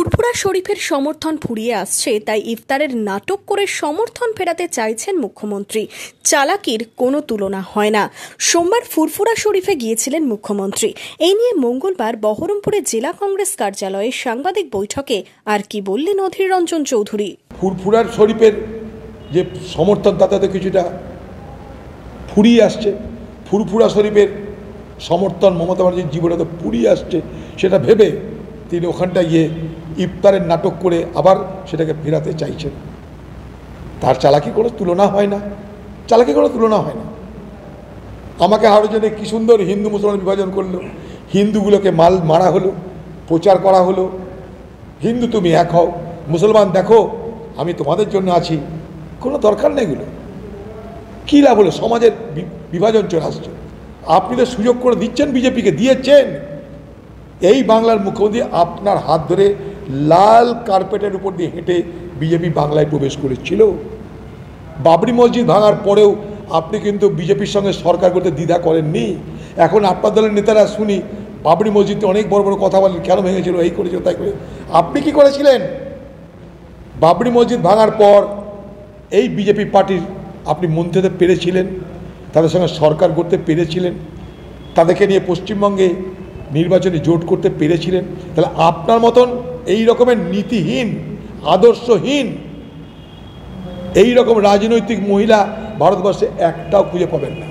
ফুরফুরা শরীফের সমর্থন ফুরিয়ে আসছে, তাই ইফতারের নাটক করে সমর্থন ফেরাতে চাইছেন মুখ্যমন্ত্রী। চালাকির কোনো তুলনা হয় না। সোমবার ফুরফুরা শরীফে গিয়েছিলেন মুখ্যমন্ত্রী। এই নিয়ে মঙ্গলবার বহরমপুরে জেলা কংগ্রেস কার্যালয়ে সাংবাদিক বৈঠকে আর কি বললেন অধীর রঞ্জন চৌধুরী। ফুরফুরার শরীফের যে সমর্থন তাতে কিছুটা ফুরিয়ে আসছে। ফুরফুরা শরীফের সমর্থন মমতা ব্যানার্জির জীবনে তো ফুরিয়ে আসছে, সেটা ভেবে তিনি ওখানটা গিয়ে ইফতারের নাটক করে আবার সেটাকে ফেরাতে চাইছেন। তার চালাকি কোনো তুলনা হয় না, চালাকি কোনো তুলনা হয় না। আমাকে আরও জন্য কি সুন্দর হিন্দু মুসলমান বিভাজন করলো, হিন্দুগুলোকে মারা হলো, প্রচার করা হলো, হিন্দু তুমি এক হও, মুসলমান দেখো আমি তোমাদের জন্য আছি। কোনো দরকার নেই এগুলো। কী লাভ হলো? সমাজের বিভাজন চলে আসছে। আপনি তো সুযোগ করে দিচ্ছেন, বিজেপিকে দিয়েছেন। এই বাংলার মুখ্যমন্ত্রী আপনার হাত ধরে লাল কার্পেটের উপর দিয়ে হেঁটে বিজেপি বাংলায় প্রবেশ করেছিল। বাবরি মসজিদ ভাঙার পরেও আপনি কিন্তু বিজেপির সঙ্গে সরকার করতে দ্বিধা করেননি। এখন আপনার দলের নেতারা শুনি বাবরি মসজিদে অনেক বড় বড় কথা বলেন, কেন ভেঙেছিল, এই করেছিল, তাই করে। আপনি কি করেছিলেন? বাবরি মসজিদ ভাঙার পর এই বিজেপি পার্টির আপনি মন্ত্রী হতে পেরেছিলেন, তাদের সঙ্গে সরকার করতে পেরেছিলেন, তাদেরকে নিয়ে পশ্চিমবঙ্গে নির্বাচনে জোট করতে পেরেছিলেন। তাহলে আপনার মতন এই রকমের নীতিহীন, আদর্শহীন, এই রকম রাজনৈতিক মহিলা ভারতবর্ষে একটাও খুঁজে পাবেন না।